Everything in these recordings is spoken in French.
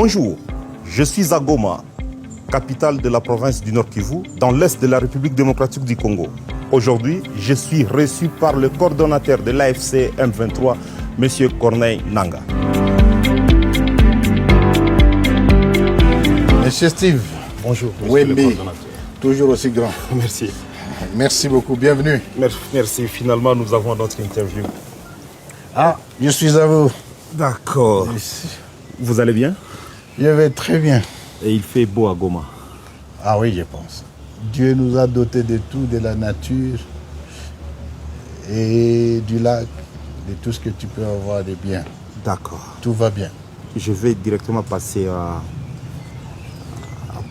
Bonjour, je suis à Goma, capitale de la province du Nord Kivu, dans l'est de la République démocratique du Congo. Aujourd'hui, je suis reçu par le coordonnateur de l'AFC M23, M. Corneille Nangaa. Monsieur Steve. Bonjour, monsieur le coordonnateur. Toujours aussi grand. Merci. Merci beaucoup, bienvenue. Merci, finalement nous avons notre interview. Ah, je suis à vous. D'accord. Vous allez bien? Je vais très bien. Et il fait beau à Goma. Ah oui, je pense. Dieu nous a dotés de tout, de la nature et du lac, de tout ce que tu peux avoir de bien. D'accord. Tout va bien. Je vais directement passer à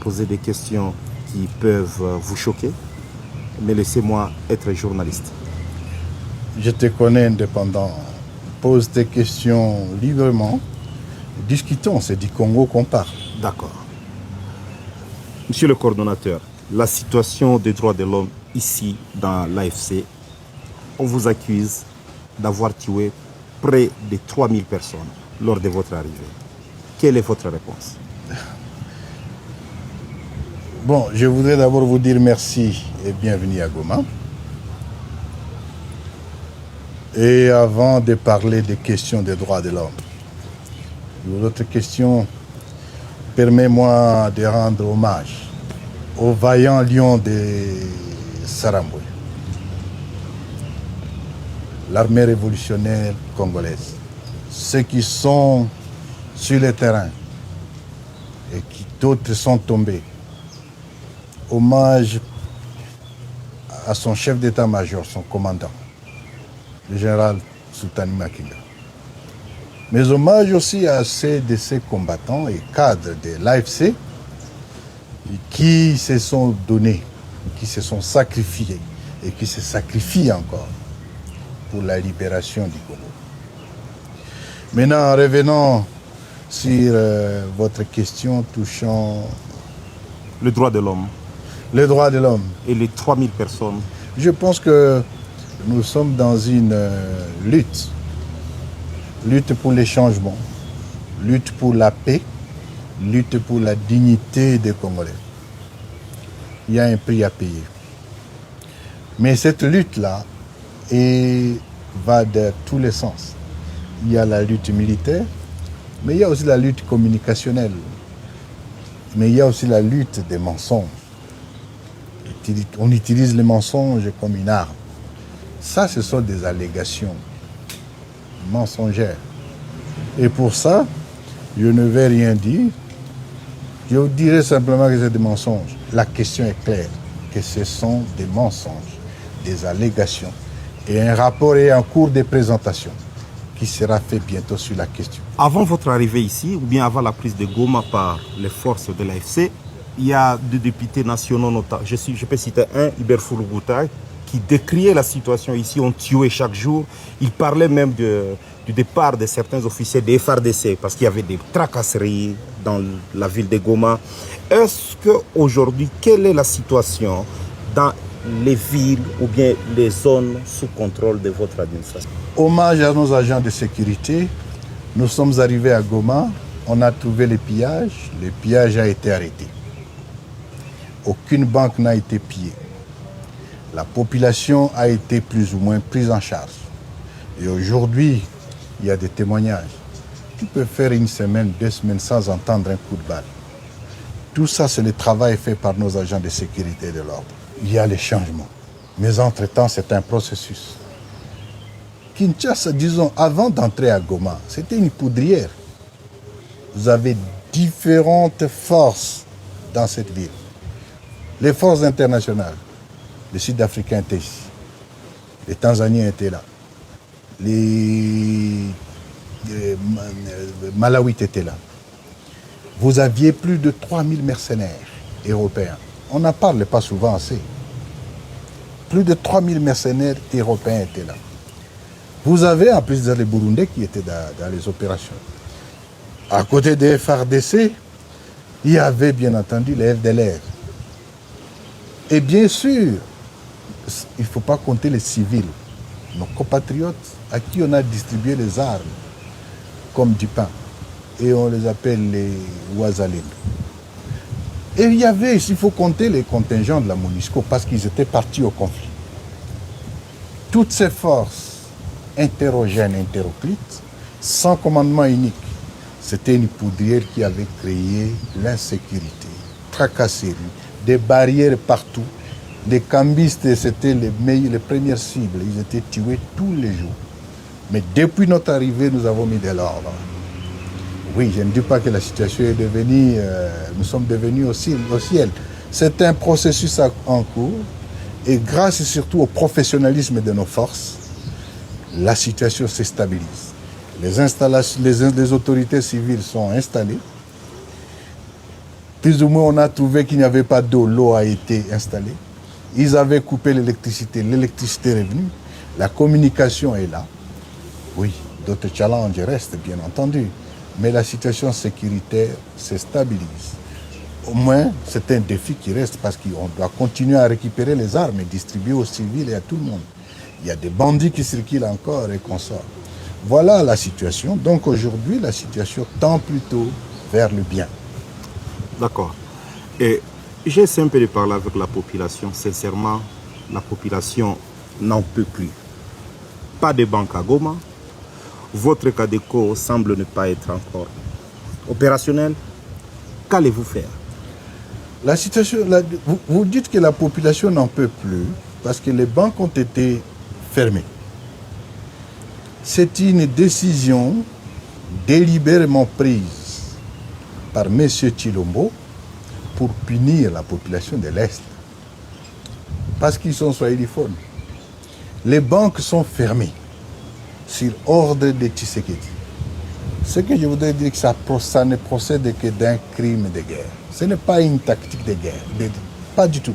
poser des questions qui peuvent vous choquer, mais laissez-moi être journaliste. Je te connais indépendant. Pose tes questions librement. Discutons, c'est du Congo qu'on parle. D'accord. Monsieur le coordonnateur, la situation des droits de l'homme ici dans l'AFC, on vous accuse d'avoir tué près de 3000 personnes lors de votre arrivée. Quelle est votre réponse? Bon, je voudrais d'abord vous dire merci et bienvenue à Goma. Et avant de parler des questions des droits de l'homme, votre question, permet-moi de rendre hommage aux vaillants lions de Saramboué, l'armée révolutionnaire congolaise, ceux qui sont sur le terrain et qui d'autres sont tombés. Hommage à son chef d'état-major, son commandant, le général Soutani Makinga. Mais hommage aussi à ces combattants et cadres de l'AFC qui se sont donnés, qui se sont sacrifiés et qui se sacrifient encore pour la libération du Congo. Maintenant, revenons sur votre question touchant le droit de l'homme. Les droits de l'homme. Et les 3000 personnes. Je pense que nous sommes dans une lutte. Lutte pour les changements, lutte pour la paix, lutte pour la dignité des Congolais. Il y a un prix à payer. Mais cette lutte-là va de tous les sens. Il y a la lutte militaire, mais il y a aussi la lutte communicationnelle. Mais il y a aussi la lutte des mensonges. On utilise les mensonges comme une arme. Ça, ce sont des allégations mensongères. Et pour ça, je ne vais rien dire. Je vous dirai simplement que c'est des mensonges. La question est claire, que ce sont des mensonges, des allégations. Et un rapport est en cours de présentation qui sera fait bientôt sur la question. Avant votre arrivée ici, ou bien avant la prise de Goma par les forces de l'AFC, il y a deux députés nationaux notables. Je peux citer un, Hubert Fouloubouta, qui décriait la situation ici, on tuait chaque jour. Il parlait même du départ de certains officiers des FARDC parce qu'il y avait des tracasseries dans la ville de Goma. Est-ce qu'aujourd'hui, quelle est la situation dans les villes ou bien les zones sous contrôle de votre administration? Hommage à nos agents de sécurité. Nous sommes arrivés à Goma, on a trouvé les pillages. Le pillage a été arrêté. Aucune banque n'a été pillée. La population a été plus ou moins prise en charge. Et aujourd'hui, il y a des témoignages. Tu peux faire une semaine, 2 semaines sans entendre un coup de balle. Tout ça, c'est le travail fait par nos agents de sécurité et de l'ordre. Il y a les changements. Mais entre-temps, c'est un processus. Kinshasa, disons, avant d'entrer à Goma, c'était une poudrière. Vous avez différentes forces dans cette ville. Les forces internationales. Les Sud-Africains étaient ici. Les Tanzaniens étaient là. Les Malawites étaient là. Vous aviez plus de 3000 mercenaires européens. On n'en parle pas souvent assez. Plus de 3000 mercenaires européens étaient là. Vous avez en plus les Burundais qui étaient dans les opérations. À côté des FARDC, il y avait bien entendu les FDLR. Et bien sûr, il ne faut pas compter les civils, nos compatriotes à qui on a distribué les armes comme du pain. et on les appelle les Ouazalendo. Et il y avait, il faut compter les contingents de la MONUSCO parce qu'ils étaient partis au conflit. Toutes ces forces hétérogènes, hétéroclites, sans commandement unique, c'était une poudrière qui avait créé l'insécurité, tracasserie, des barrières partout. Les cambistes, c'était les premières cibles. Ils étaient tués tous les jours. Mais depuis notre arrivée, nous avons mis de l'ordre. Oui, je ne dis pas que la situation est devenue, nous sommes devenus au ciel. C'est un processus en cours et grâce surtout au professionnalisme de nos forces, la situation se stabilise. Les autorités civiles sont installées. Plus ou moins, on a trouvé qu'il n'y avait pas d'eau, l'eau a été installée. Ils avaient coupé l'électricité est revenue. La communication est là. Oui, d'autres challenges restent, bien entendu. Mais la situation sécuritaire se stabilise. Au moins, c'est un défi qui reste parce qu'on doit continuer à récupérer les armes et distribuer aux civils et à tout le monde. Il y a des bandits qui circulent encore et qu'on sort. Voilà la situation. Donc aujourd'hui, la situation tend plutôt vers le bien. D'accord. Et j'essaie un peu de parler avec la population. Sincèrement, la population n'en peut plus. Pas de banque à Goma. Votre CADECO semble ne pas être encore opérationnel. Qu'allez-vous faire? La situation, vous dites que la population n'en peut plus parce que les banques ont été fermées. C'est une décision délibérément prise par M. Tshilombo pour punir la population de l'Est. Parce qu'ils sont swahiliphones. Les banques sont fermées sur ordre de Tshisekedi. Ce que je voudrais dire, que ça ne procède que d'un crime de guerre. Ce n'est pas une tactique de guerre, pas du tout.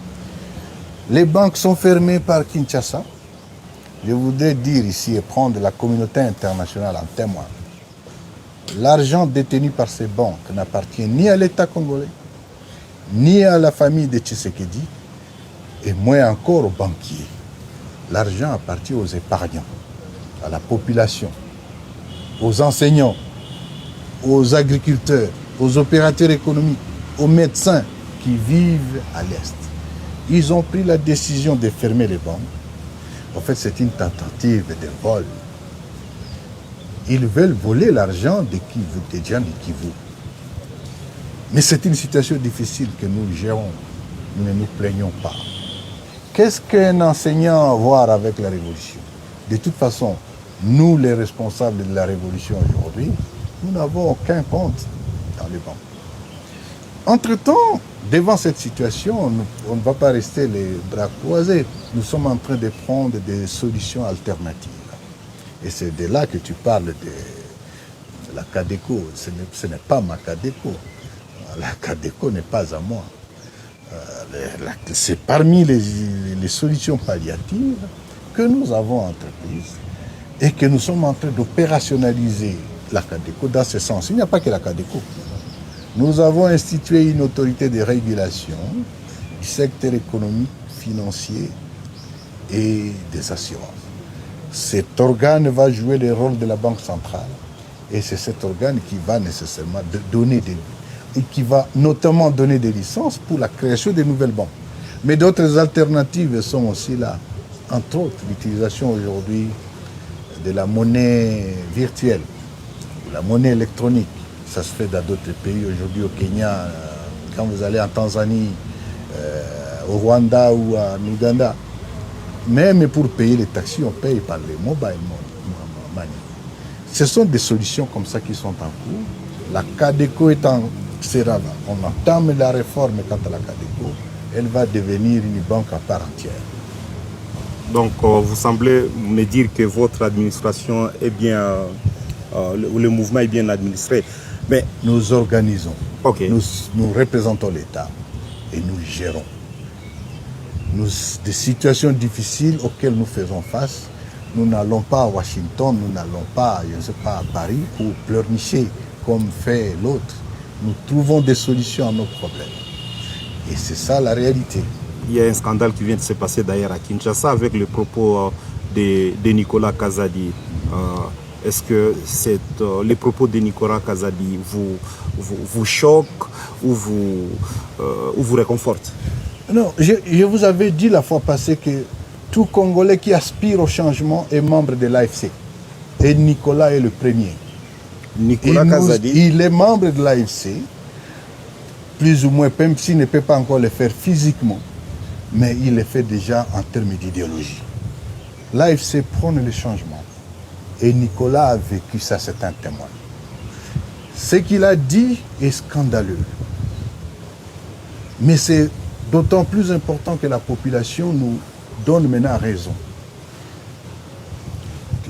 Les banques sont fermées par Kinshasa. Je voudrais dire ici et prendre la communauté internationale en témoin. L'argent détenu par ces banques n'appartient ni à l'État congolais, ni à la famille de Tshisekedi, et moins encore aux banquiers. L'argent appartient aux épargnants, à la population, aux enseignants, aux agriculteurs, aux opérateurs économiques, aux médecins qui vivent à l'Est. Ils ont pris la décision de fermer les banques. En fait, c'est une tentative de vol. Ils veulent voler l'argent des gens du Kivu. Mais c'est une situation difficile que nous gérons. Nous ne nous plaignons pas. Qu'est-ce qu'un enseignant a à voir avec la révolution? De toute façon, nous, les responsables de la révolution aujourd'hui, nous n'avons aucun compte dans les banques. Entre-temps, devant cette situation, on ne va pas rester les bras croisés. Nous sommes en train de prendre des solutions alternatives. Et c'est de là que tu parles de la CADECO. Ce n'est pas ma CADECO. La CADECO n'est pas à moi. C'est parmi les solutions palliatives que nous avons entreprises et que nous sommes en train d'opérationnaliser la CADECO dans ce sens. Il n'y a pas que la CADECO. Nous avons institué une autorité de régulation du secteur économique, financier et des assurances. Cet organe va jouer le rôle de la Banque centrale et c'est cet organe qui va nécessairement donner et qui va notamment donner des licences pour la création de nouvelles banques. Mais d'autres alternatives sont aussi là. Entre autres, l'utilisation aujourd'hui de la monnaie virtuelle, la monnaie électronique. Ça se fait dans d'autres pays. Aujourd'hui au Kenya, quand vous allez en Tanzanie, au Rwanda ou en Ouganda, même pour payer les taxis, on paye par les mobile money. Ce sont des solutions comme ça qui sont en cours. La CADECO sera là. On entame la réforme quant à la CADECO. Elle va devenir une banque à part entière. Donc, vous semblez me dire que votre administration est bien, le mouvement est bien administré. Mais nous organisons, okay. Nous représentons l'État et nous gérons. Des situations difficiles auxquelles nous faisons face, nous n'allons pas à Washington, nous n'allons pas, je ne sais pas, à Paris pour pleurnicher comme fait l'autre. Nous trouvons des solutions à nos problèmes. Et c'est ça la réalité. Il y a un scandale qui vient de se passer d'ailleurs à Kinshasa avec le propos de Nicolas Kazadi. Est-ce que les propos de Nicolas Kazadi vous choquent ou vous réconfortent? Non, je vous avais dit la fois passée que tout Congolais qui aspire au changement est membre de l'AFC. Et Nicolas est le premier. Nicolas Kazadi. Il est membre de l'AFC, plus ou moins, même s'il ne peut pas encore le faire physiquement, mais il le fait déjà en termes d'idéologie. L'AFC prône le changement. Et Nicolas a vécu ça, c'est un témoin. Ce qu'il a dit est scandaleux. Mais c'est d'autant plus important que la population nous donne maintenant raison.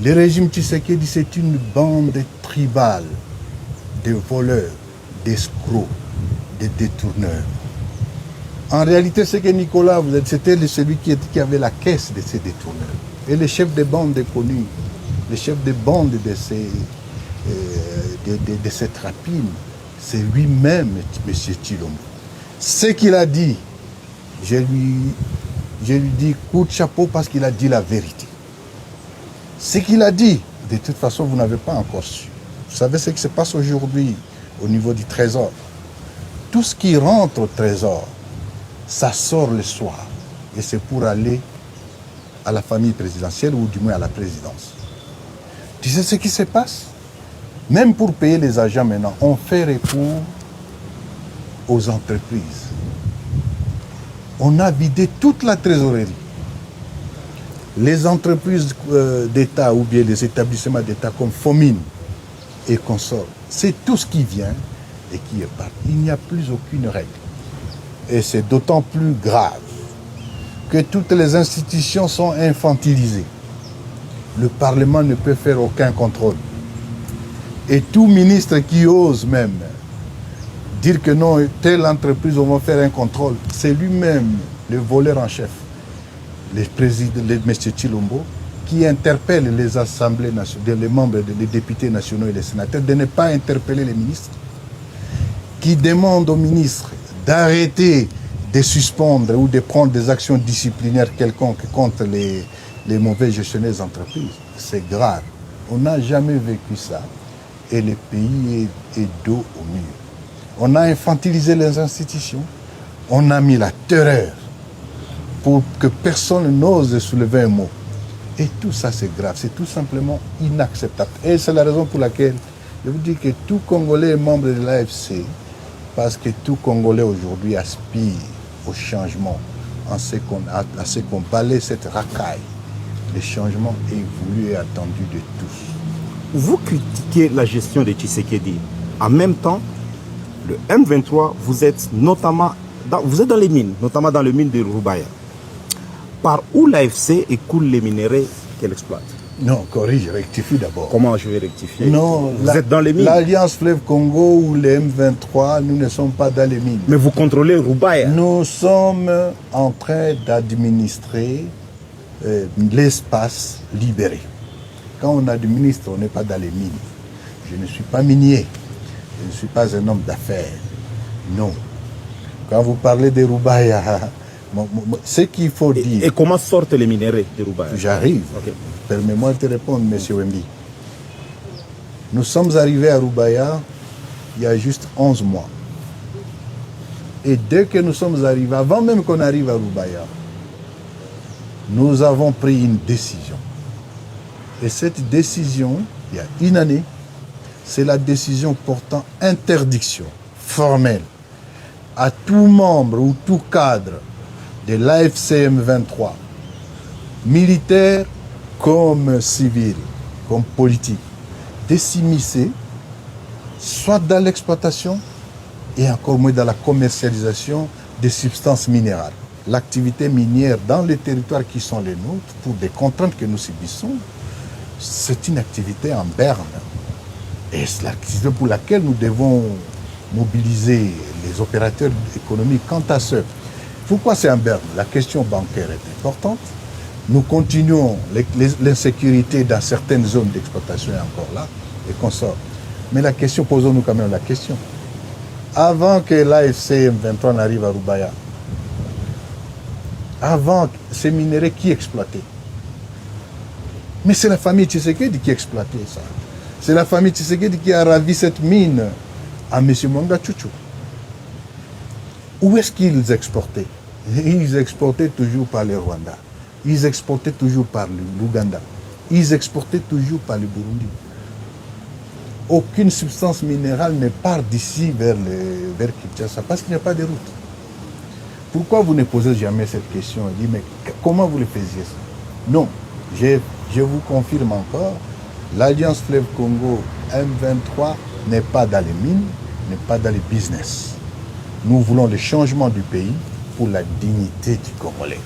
Le régime Tshisekedi, c'est une bande tribale de voleurs, d'escrocs, de détourneurs. En réalité, ce que Nicolas, c'était celui qui avait la caisse de ces détourneurs. Et le chef de bande est connu. Le chef de bande de cette rapine, c'est lui-même, M. Tshilombo. Ce qu'il a dit, je lui dis coup de chapeau parce qu'il a dit la vérité. Ce qu'il a dit, de toute façon, vous n'avez pas encore su. Vous savez ce qui se passe aujourd'hui au niveau du trésor. Tout ce qui rentre au trésor, ça sort le soir. Et c'est pour aller à la famille présidentielle ou du moins à la présidence. Tu sais ce qui se passe? Même pour payer les agents maintenant, on fait recours aux entreprises. On a vidé toute la trésorerie. Les entreprises d'État ou bien les établissements d'État comme Fomine et consorts, c'est tout ce qui vient et qui est parti. Il n'y a plus aucune règle. Et c'est d'autant plus grave que toutes les institutions sont infantilisées. Le Parlement ne peut faire aucun contrôle. Et tout ministre qui ose même dire que non, telle entreprise, on va faire un contrôle, c'est lui-même le voleur en chef, le président, M. Tshilombo, qui interpelle les assemblées nationales, les membres, les députés nationaux et les sénateurs de ne pas interpeller les ministres, qui demande aux ministres d'arrêter de suspendre ou de prendre des actions disciplinaires quelconques contre les mauvais gestionnaires d'entreprise. C'est grave. On n'a jamais vécu ça. Et le pays est dos au mur. On a infantilisé les institutions. On a mis la terreur pour que personne n'ose soulever un mot. Et tout ça, c'est grave. C'est tout simplement inacceptable. Et c'est la raison pour laquelle je vous dis que tout Congolais est membre de l'AFC, parce que tout Congolais aujourd'hui aspire au changement, à ce qu'on balaie cette racaille. Le changement est voulu et attendu de tous. Vous critiquez la gestion de Tshisekedi. En même temps, le M23, vous êtes dans les mines, notamment dans le mine de Rubaya. Par où l'AFC écoule les minéraux qu'elle exploite? Non, corrige, rectifie d'abord. Comment je vais rectifier? Non, vous êtes dans les mines. L'Alliance Fleuve Congo ou les M23, nous ne sommes pas dans les mines. Mais vous contrôlez Rubaya. Nous sommes en train d'administrer l'espace libéré. Quand on administre, on n'est pas dans les mines. Je ne suis pas minier. Je ne suis pas un homme d'affaires. Non. Quand vous parlez de Rubaya, ce qu'il faut dire... Et comment sortent les minéraux de Rubaya? J'arrive. Okay. Permets-moi de te répondre, M. Wembi. Nous sommes arrivés à Rubaya il y a juste 11 mois. Et dès que nous sommes arrivés, avant même qu'on arrive à Rubaya, nous avons pris une décision. Et cette décision, il y a une année, c'est la décision portant interdiction formelle à tout membre ou tout cadre de l'AFCM 23, militaire comme civil, comme politique, de s'immiscer, soit dans l'exploitation et encore moins dans la commercialisation des substances minérales. L'activité minière dans les territoires qui sont les nôtres, pour des contraintes que nous subissons, c'est une activité en berne. Et c'est l'activité pour laquelle nous devons mobiliser les opérateurs économiques quant à ce. Pourquoi c'est en berne? La question bancaire est importante. Nous continuons, l'insécurité dans certaines zones d'exploitation est encore là, et qu'on sort. Mais la question, posons-nous quand même la question. Avant que l'AFC M23 n'arrive à Rubaya, avant ces minéraux qui exploitaient? Mais c'est la famille Tshisekedi qui exploitait ça. C'est la famille Tshisekedi qui a ravi cette mine à M. Mwanga Tchouchou. Où est-ce qu'ils exportaient? Ils exportaient toujours par le Rwanda. Ils exportaient toujours par l'Ouganda. Ils exportaient toujours par le Burundi. Aucune substance minérale ne part d'ici vers Kinshasa parce qu'il n'y a pas de route. Pourquoi vous ne posez jamais cette question et dites, mais comment vous le faisiez ça? Non, je vous confirme encore, l'Alliance Fleuve Congo M23 n'est pas dans les mines, n'est pas dans les business. Nous voulons le changement du pays pour la dignité du Congolais.